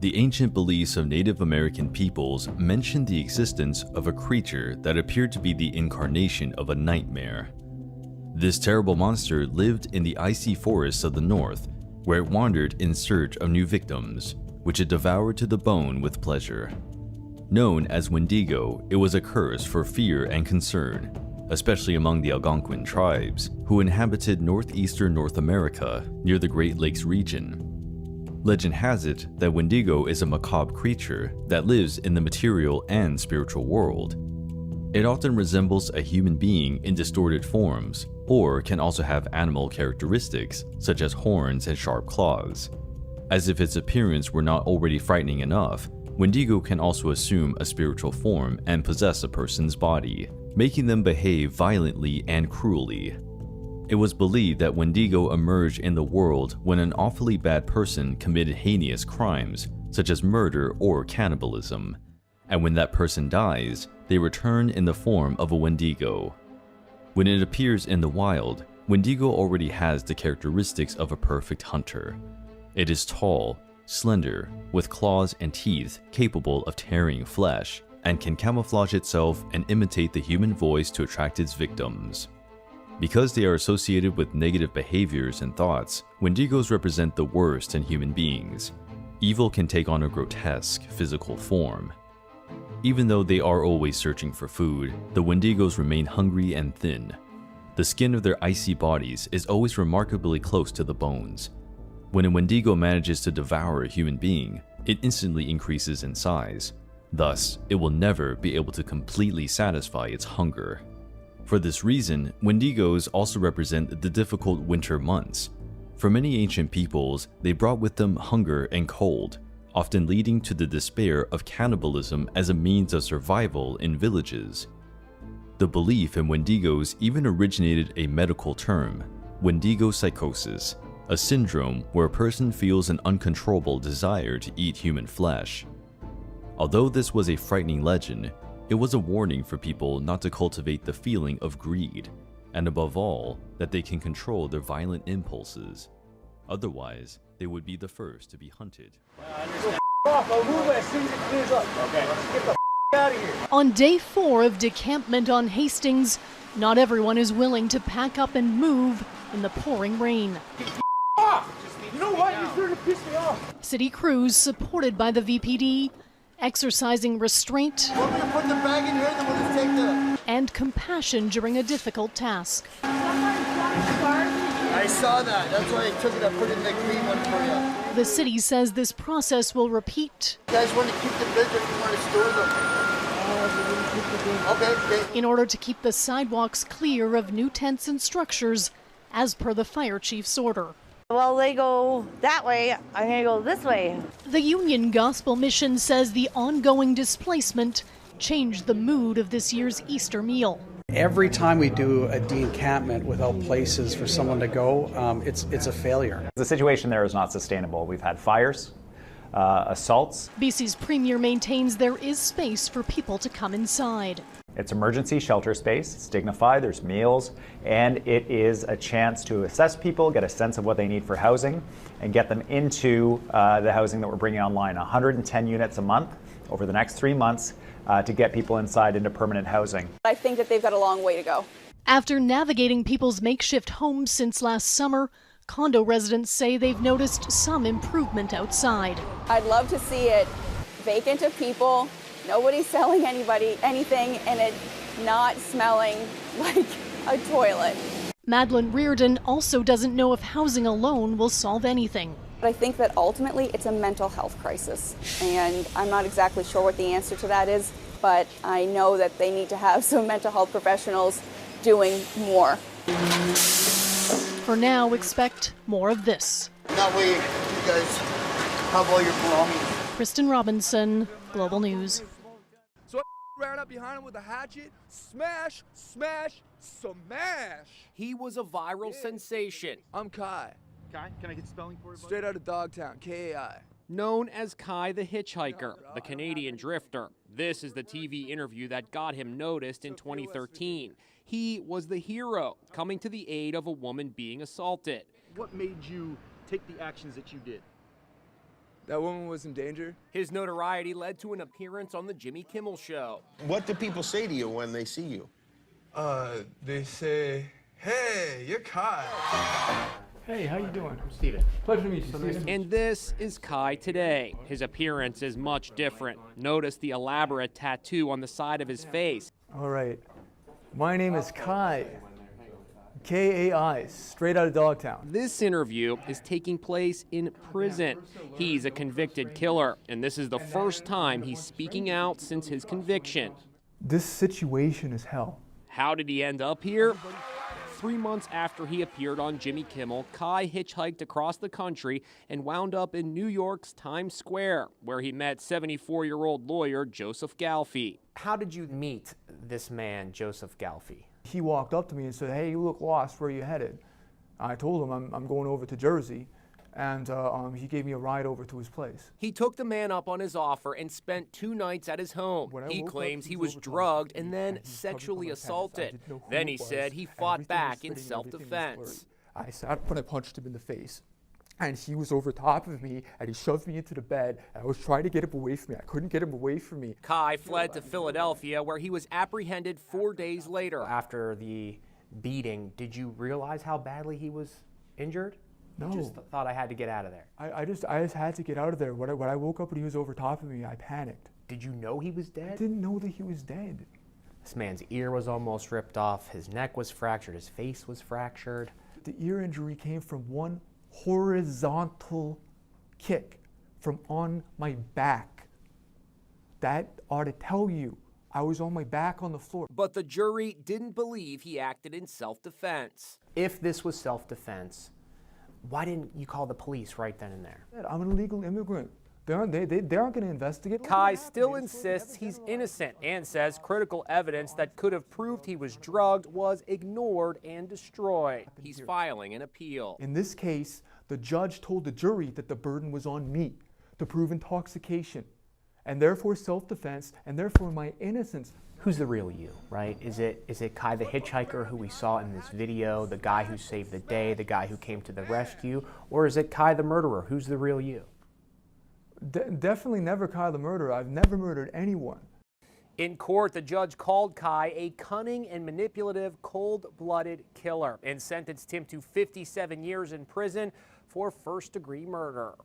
The ancient beliefs of Native American peoples mentioned the existence of a creature that appeared to be the incarnation of a nightmare. This terrible monster lived in the icy forests of the north, where it wandered in search of new victims, which it devoured to the bone with pleasure. Known as Windigo, it was a curse for fear and concern, especially among the Algonquin tribes, who inhabited northeastern North America near the Great Lakes region. Legend has it that Windigo is a macabre creature that lives in the material and spiritual world. It often resembles a human being in distorted forms, or can also have animal characteristics such as horns and sharp claws. As if its appearance were not already frightening enough, Windigo can also assume a spiritual form and possess a person's body, making them behave violently and cruelly. It was believed that Windigo emerged in the world when an awfully bad person committed heinous crimes, such as murder or cannibalism, and when that person dies, they return in the form of a Windigo. When it appears in the wild, Windigo already has the characteristics of a perfect hunter. It is tall, slender, with claws and teeth capable of tearing flesh, and can camouflage itself and imitate the human voice to attract its victims. Because they are associated with negative behaviors and thoughts, Windigos represent the worst in human beings. Evil can take on a grotesque physical form. Even though they are always searching for food, the Windigos remain hungry and thin. The skin of their icy bodies is always remarkably close to the bones. When a Windigo manages to devour a human being, it instantly increases in size. Thus, it will never be able to completely satisfy its hunger. For this reason, Windigos also represent the difficult winter months. For many ancient peoples, they brought with them hunger and cold, often leading to the despair of cannibalism as a means of survival in villages. The belief in Windigos even originated a medical term, Windigo psychosis, a syndrome where a person feels an uncontrollable desire to eat human flesh. Although this was a frightening legend, it was a warning for people not to cultivate the feeling of greed, and above all, that they can control their violent impulses. Otherwise, they would be the first to be hunted. On day 4 of decampment on Hastings, not everyone is willing to pack up and move in the pouring rain. You know what? You're starting to piss me off. City crews supported by the VPD, exercising restraint Put the bag in here, then we'll just take the... and compassion during a difficult task. I saw that. That's why I took it. I put it in the green one for you. The city says this process will repeat. You guys want to keep the goods or you want to store them? Okay. In order to keep the sidewalks clear of new tents and structures, as per the fire chief's order. Well, they go that way, I'm going to go this way. The Union Gospel Mission says the ongoing displacement changed the mood of this year's Easter meal. Every time we do a de-encampment without places for someone to go, it's a failure. The situation there is not sustainable. We've had fires, assaults. BC's premier maintains there is space for people to come inside. It's emergency shelter space, it's dignified, there's meals, and it is a chance to assess people, get a sense of what they need for housing, and get them into the housing that we're bringing online, 110 units a month over the next 3 months to get people inside into permanent housing. I think that they've got a long way to go. After navigating people's makeshift homes since last summer, condo residents say they've noticed some improvement outside. I'd love to see it vacant of people, nobody selling anybody anything, and it not smelling like a toilet. Madeline Reardon also doesn't know if housing alone will solve anything. But I think that ultimately it's a mental health crisis, and I'm not exactly sure what the answer to that is, but I know that they need to have some mental health professionals doing more. For now, expect more of this. That way you guys have all your belongings. Kristen Robinson, Global News. So I ran up behind him with a hatchet, smash, smash, smash. He was a viral sensation. I'm Kai. Kai, can I get spelling for you? Straight out of Dogtown, K-A-I. Known as Kai the Hitchhiker, the Canadian drifter. This is the TV interview that got him noticed in 2013. He was the hero, coming to the aid of a woman being assaulted. What made you take the actions that you did? That woman was in danger. His notoriety led to an appearance on the Jimmy Kimmel Show. What do people say to you when they see you? They say, hey, you're Kai. Hey, how you doing? I'm Steven. Pleasure to meet you, Steven. And this is Kai today. His appearance is much different. Notice the elaborate tattoo on the side of his face. All right. My name is Kai. K-A-I, straight out of Dogtown. This interview is taking place in prison. He's a convicted killer, and this is the first time he's speaking out since his conviction. This situation is hell. How did he end up here? 3 months after he appeared on Jimmy Kimmel, Kai hitchhiked across the country and wound up in New York's Times Square, where he met 74-year-old lawyer Joseph Galfy. How did you meet this man, Joseph Galfy? He walked up to me and said, hey, you look lost, where are you headed? I told him I'm going over to Jersey, and he gave me a ride over to his place. He took the man up on his offer and spent 2 nights at his home. He claims he was drugged and then sexually assaulted. Then he said he fought back in self-defense. I sat up and I punched him in the face. And he was over top of me, and he shoved me into the bed. I was trying to get him away from me. I couldn't get him away from me. Kai fled to Philadelphia, where he was apprehended 4 days later. After the beating, did you realize how badly he was injured? No. You just thought I had to get out of there. I just had to get out of there. When I woke up and he was over top of me, I panicked. Did you know he was dead? I didn't know that he was dead. This man's ear was almost ripped off. His neck was fractured. His face was fractured. The ear injury came from one horizontal kick from on my back. That ought to tell you I was on my back on the floor. But the jury didn't believe he acted in self-defense. If this was self-defense, why didn't you call the police right then and there? I'm an illegal immigrant. They aren't going to investigate. Kai still insists he's innocent and says critical evidence that could have proved he was drugged was ignored and destroyed. He's filing an appeal. In this case, the judge told the jury that the burden was on me to prove intoxication, and therefore self-defense, and therefore my innocence. Who's the real you, right? Is it Kai the hitchhiker who we saw in this video, the guy who saved the day, the guy who came to the rescue, or is it Kai the murderer? Who's the real you? Definitely never Kai the murderer. I've never murdered anyone. In court, the judge called Kai a cunning and manipulative, cold-blooded killer and sentenced him to 57 years in prison for first-degree murder.